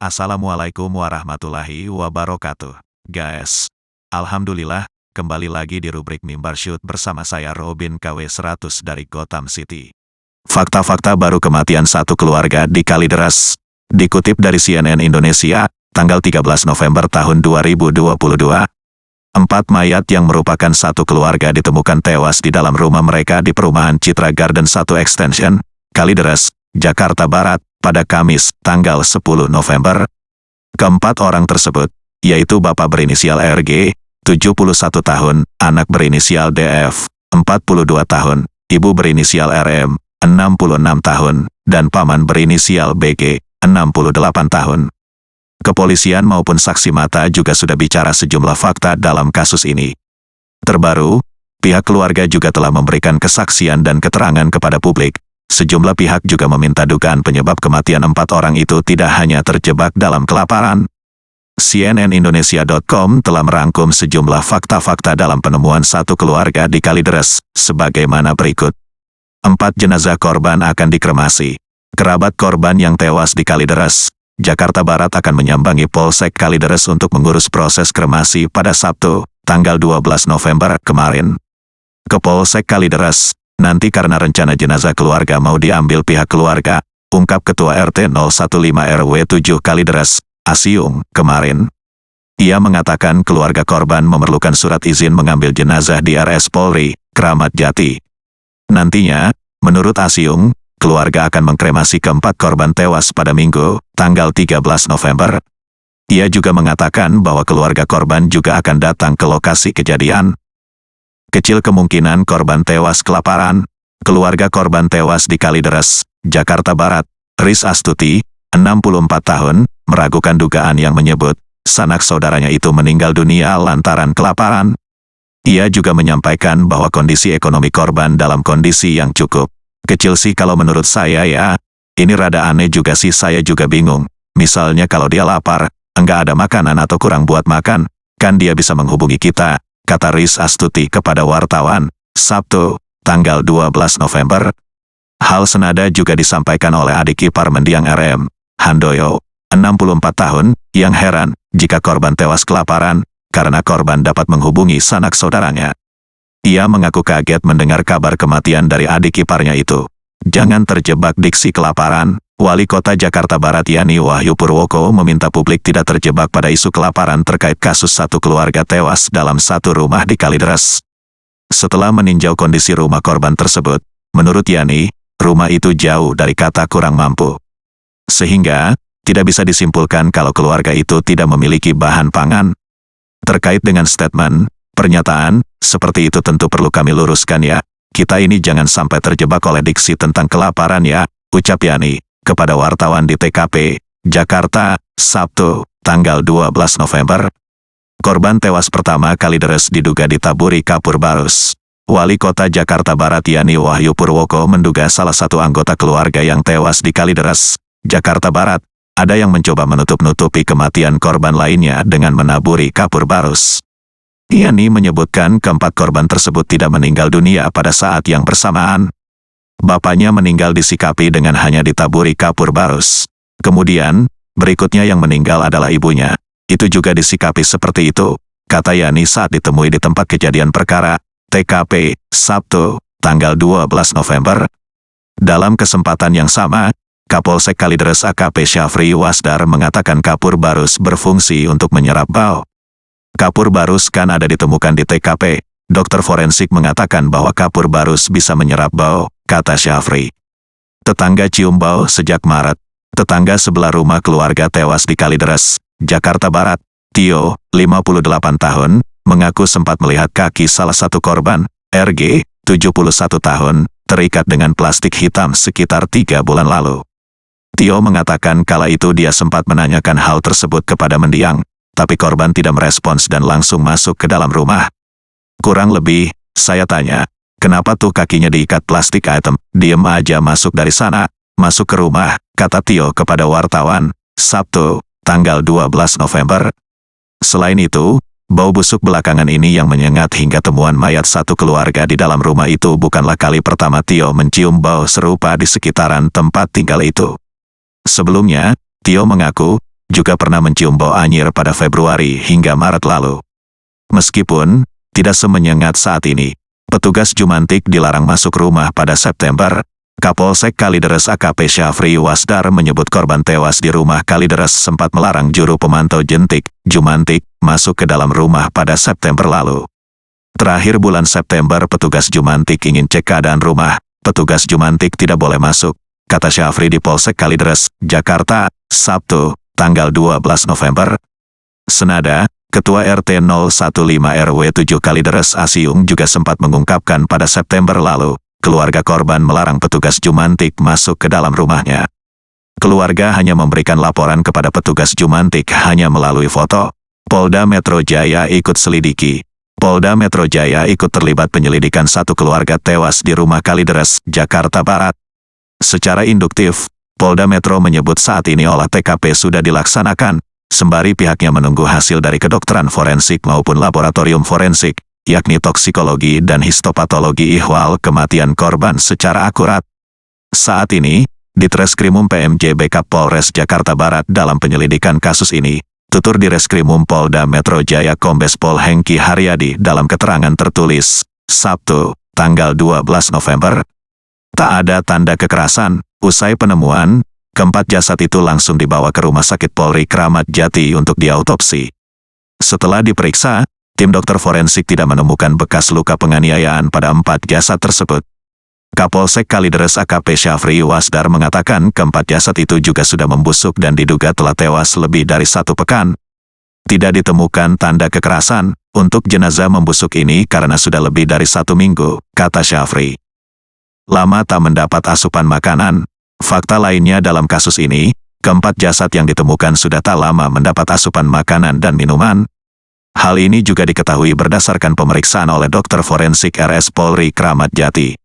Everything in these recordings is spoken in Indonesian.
Assalamualaikum warahmatullahi wabarakatuh. Guys, alhamdulillah, kembali lagi di rubrik Mimbar Shoot bersama saya Robin KW 100 dari Gotham City. Fakta-fakta baru kematian satu keluarga di Kalideres. Dikutip dari CNN Indonesia, tanggal 13 November tahun 2022. 4 mayat yang merupakan satu keluarga ditemukan tewas di dalam rumah mereka di perumahan Citra Garden 1 Extension, Kalideres, Jakarta Barat, pada Kamis, tanggal 10 November. Keempat orang tersebut, yaitu bapak berinisial RG, 71 tahun, anak berinisial DF, 42 tahun, ibu berinisial RM, 66 tahun, dan paman berinisial BG, 68 tahun. Kepolisian maupun saksi mata juga sudah bicara sejumlah fakta dalam kasus ini. Terbaru, pihak keluarga juga telah memberikan kesaksian dan keterangan kepada publik. Sejumlah pihak juga meminta dugaan penyebab kematian 4 orang itu tidak hanya terjebak dalam kelaparan. CNNindonesia.com telah merangkum sejumlah fakta-fakta dalam penemuan satu keluarga di Kalideres, sebagaimana berikut. 4 jenazah korban akan dikremasi. Kerabat korban yang tewas di Kalideres, Jakarta Barat akan menyambangi Polsek Kalideres untuk mengurus proses kremasi pada Sabtu, tanggal 12 November kemarin. Ke Polsek Kalideres, nanti karena rencana jenazah keluarga mau diambil pihak keluarga, ungkap Ketua RT 015 RW 7 Kalideres, Asiung, kemarin. Ia mengatakan keluarga korban memerlukan surat izin mengambil jenazah di RS Polri, Kramat Jati. Nantinya, menurut Asiung, keluarga akan mengkremasi keempat korban tewas pada Minggu, tanggal 13 November. Ia juga mengatakan bahwa keluarga korban juga akan datang ke lokasi kejadian. Kecil kemungkinan korban tewas kelaparan. Keluarga korban tewas di Kalideres, Jakarta Barat, Riz Astuti, 64 tahun, meragukan dugaan yang menyebut sanak saudaranya itu meninggal dunia lantaran kelaparan. Ia juga menyampaikan bahwa kondisi ekonomi korban dalam kondisi yang cukup kecil sih kalau menurut saya ya. Ini rada aneh juga sih, saya juga bingung. Misalnya kalau dia lapar, enggak ada makanan atau kurang buat makan, kan dia bisa menghubungi kita, kata Riz Astuti kepada wartawan, Sabtu, tanggal 12 November. Hal senada juga disampaikan oleh adik ipar mendiang RM, Handoyo, 64 tahun, yang heran jika korban tewas kelaparan, karena korban dapat menghubungi sanak saudaranya. Ia mengaku kaget mendengar kabar kematian dari adik iparnya itu. Jangan terjebak diksi kelaparan. Wali Kota Jakarta Barat Yani Wahyu Purwoko meminta publik tidak terjebak pada isu kelaparan terkait kasus satu keluarga tewas dalam satu rumah di Kalideres. Setelah meninjau kondisi rumah korban tersebut, menurut Yani, rumah itu jauh dari kata kurang mampu. Sehingga, tidak bisa disimpulkan kalau keluarga itu tidak memiliki bahan pangan. Terkait dengan statement, pernyataan, seperti itu tentu perlu kami luruskan ya. Kita ini jangan sampai terjebak oleh diksi tentang kelaparan ya, ucap Yani kepada wartawan di TKP, Jakarta, Sabtu, tanggal 12 November. Korban tewas pertama Kalideres diduga ditaburi kapur barus. Wali Kota Jakarta Barat Yani Wahyu Purwoko menduga salah satu anggota keluarga yang tewas di Kalideres, Jakarta Barat, ada yang mencoba menutup-nutupi kematian korban lainnya dengan menaburi kapur barus. Yani menyebutkan keempat korban tersebut tidak meninggal dunia pada saat yang bersamaan. Bapaknya meninggal disikapi dengan hanya ditaburi kapur barus. Kemudian, berikutnya yang meninggal adalah ibunya. Itu juga disikapi seperti itu, kata Yani saat ditemui di tempat kejadian perkara, TKP, Sabtu, tanggal 12 November. Dalam kesempatan yang sama, Kapolsek Kalideres AKP Syafri Wasdar mengatakan kapur barus berfungsi untuk menyerap bau. Kapur barus kan ada ditemukan di TKP. Dokter forensik mengatakan bahwa kapur barus bisa menyerap bau, kata Syafri. Tetangga cium bau sejak Maret. Tetangga sebelah rumah keluarga tewas di Kalideres, Jakarta Barat, Tio, 58 tahun, mengaku sempat melihat kaki salah satu korban, RG, 71 tahun, terikat dengan plastik hitam sekitar 3 bulan lalu. Tio mengatakan kala itu dia sempat menanyakan hal tersebut kepada mendiang, tapi korban tidak merespons dan langsung masuk ke dalam rumah. Kurang lebih, saya tanya, kenapa tuh kakinya diikat plastik item, diem aja masuk dari sana, masuk ke rumah, kata Tio kepada wartawan, Sabtu, tanggal 12 November. Selain itu, bau busuk belakangan ini yang menyengat hingga temuan mayat satu keluarga di dalam rumah itu bukanlah kali pertama Tio mencium bau serupa di sekitaran tempat tinggal itu. Sebelumnya, Tio mengaku juga pernah mencium bau anyir pada Februari hingga Maret lalu. Meskipun tidak semenyengat saat ini, petugas Jumantik dilarang masuk rumah pada September. Kapolsek Kalideres AKP Syafri Wasdar menyebut korban tewas di rumah Kalideres sempat melarang juru pemantau jentik, Jumantik, masuk ke dalam rumah pada September lalu. Terakhir bulan September petugas Jumantik ingin cek keadaan rumah, petugas Jumantik tidak boleh masuk, kata Syafri di Polsek Kalideres, Jakarta, Sabtu, tanggal 12 November. Senada, Ketua RT 015 RW 7 Kalideres Asiung juga sempat mengungkapkan pada September lalu, keluarga korban melarang petugas Jumantik masuk ke dalam rumahnya. Keluarga hanya memberikan laporan kepada petugas Jumantik hanya melalui foto. Polda Metro Jaya ikut selidiki. Polda Metro Jaya ikut terlibat penyelidikan satu keluarga tewas di rumah Kalideres, Jakarta Barat. Secara induktif, Polda Metro menyebut saat ini olah TKP sudah dilaksanakan, sembari pihaknya menunggu hasil dari kedokteran forensik maupun laboratorium forensik, yakni toksikologi dan histopatologi ihwal kematian korban secara akurat. Saat ini, di Treskrimum PMJ Backup Polres Jakarta Barat dalam penyelidikan kasus ini, tutur di Reskrimum Polda Metro Jaya Kombes Pol Hengki Haryadi dalam keterangan tertulis, Sabtu, tanggal 12 November. Tak ada tanda kekerasan. Usai penemuan, keempat jasad itu langsung dibawa ke Rumah Sakit Polri Kramat Jati untuk diautopsi. Setelah diperiksa, tim dokter forensik tidak menemukan bekas luka penganiayaan pada empat jasad tersebut. Kapolsek Kalideres AKP Syafri Wasdar mengatakan keempat jasad itu juga sudah membusuk dan diduga telah tewas lebih dari 1 pekan. Tidak ditemukan tanda kekerasan untuk jenazah membusuk ini karena sudah lebih dari 1 minggu, kata Syafri. Lama tak mendapat asupan makanan. Fakta lainnya dalam kasus ini, keempat jasad yang ditemukan sudah tak lama mendapat asupan makanan dan minuman. Hal ini juga diketahui berdasarkan pemeriksaan oleh dokter forensik RS Polri Kramat Jati.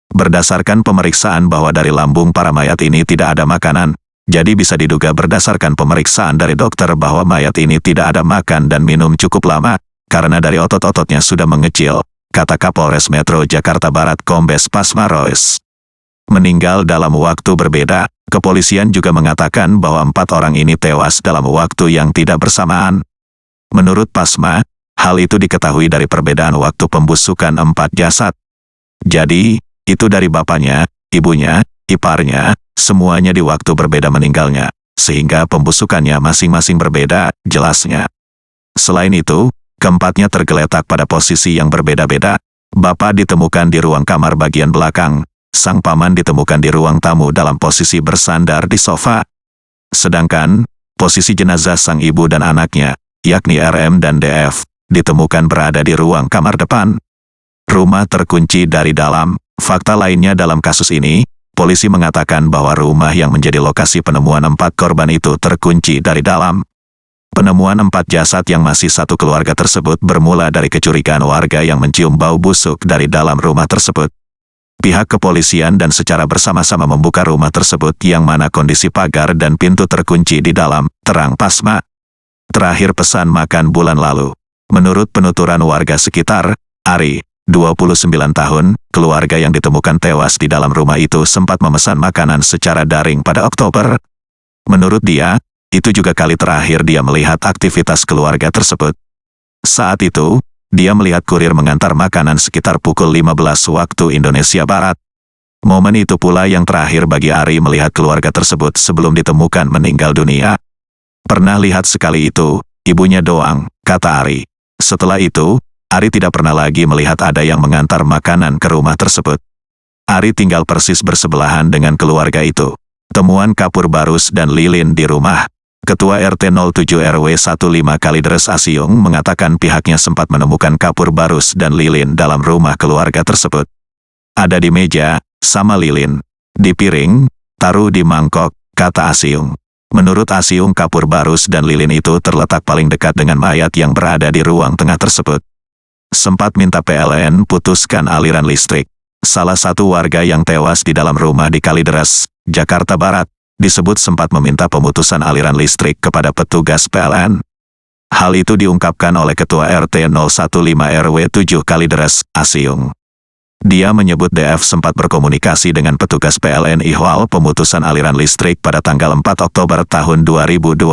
Berdasarkan pemeriksaan bahwa dari lambung para mayat ini tidak ada makanan, jadi bisa diduga berdasarkan pemeriksaan dari dokter bahwa mayat ini tidak ada makan dan minum cukup lama, karena dari otot-ototnya sudah mengecil, kata Kapolres Metro Jakarta Barat Kombes Pasma Rois. Meninggal dalam waktu berbeda, kepolisian juga mengatakan bahwa 4 orang ini tewas dalam waktu yang tidak bersamaan. Menurut Pasma, hal itu diketahui dari perbedaan waktu pembusukan 4 jasad. Jadi, itu dari bapaknya, ibunya, iparnya, semuanya di waktu berbeda meninggalnya, sehingga pembusukannya masing-masing berbeda, jelasnya. Selain itu, keempatnya tergeletak pada posisi yang berbeda-beda. Bapak ditemukan di ruang kamar bagian belakang, sang paman ditemukan di ruang tamu dalam posisi bersandar di sofa. Sedangkan, posisi jenazah sang ibu dan anaknya, yakni RM dan DF, ditemukan berada di ruang kamar depan. Rumah terkunci dari dalam. Fakta lainnya dalam kasus ini, polisi mengatakan bahwa rumah yang menjadi lokasi penemuan 4 korban itu terkunci dari dalam. Penemuan 4 jasad yang masih satu keluarga tersebut bermula dari kecurigaan warga yang mencium bau busuk dari dalam rumah tersebut. Pihak kepolisian dan secara bersama-sama membuka rumah tersebut yang mana kondisi pagar dan pintu terkunci di dalam, terang Pasma. Terakhir pesan makan bulan lalu. Menurut penuturan warga sekitar, Ari, 29 tahun, keluarga yang ditemukan tewas di dalam rumah itu sempat memesan makanan secara daring pada Oktober. Menurut dia, itu juga kali terakhir dia melihat aktivitas keluarga tersebut. Saat itu, dia melihat kurir mengantar makanan sekitar pukul 15 waktu Indonesia Barat. Momen itu pula yang terakhir bagi Ari melihat keluarga tersebut sebelum ditemukan meninggal dunia. Pernah lihat sekali itu, ibunya doang, kata Ari. Setelah itu, Ari tidak pernah lagi melihat ada yang mengantar makanan ke rumah tersebut. Ari tinggal persis bersebelahan dengan keluarga itu. Temuan kapur barus dan lilin di rumah. Ketua RT 07 RW 15 Kalideres Asiung mengatakan pihaknya sempat menemukan kapur barus dan lilin dalam rumah keluarga tersebut. Ada di meja, sama lilin. Di piring, taruh di mangkok, kata Asiung. Menurut Asiung kapur barus dan lilin itu terletak paling dekat dengan mayat yang berada di ruang tengah tersebut. Sempat minta PLN putuskan aliran listrik. Salah satu warga yang tewas di dalam rumah di Kalideres, Jakarta Barat, disebut sempat meminta pemutusan aliran listrik kepada petugas PLN. Hal itu diungkapkan oleh Ketua RT 015 RW 7 Kalideres, Asiung. Dia menyebut DF sempat berkomunikasi dengan petugas PLN ihwal pemutusan aliran listrik pada tanggal 4 Oktober tahun 2022.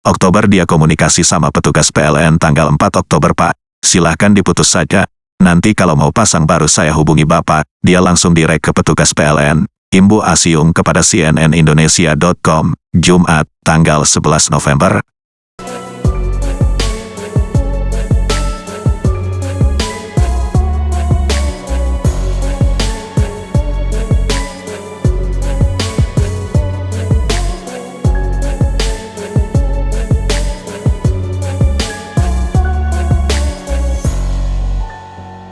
Oktober dia komunikasi sama petugas PLN tanggal 4 Oktober Pak, silahkan diputus saja, nanti kalau mau pasang baru saya hubungi Bapak, dia langsung direk ke petugas PLN, Imbu Asiung kepada cnnindonesia.com, Jumat, tanggal 11 November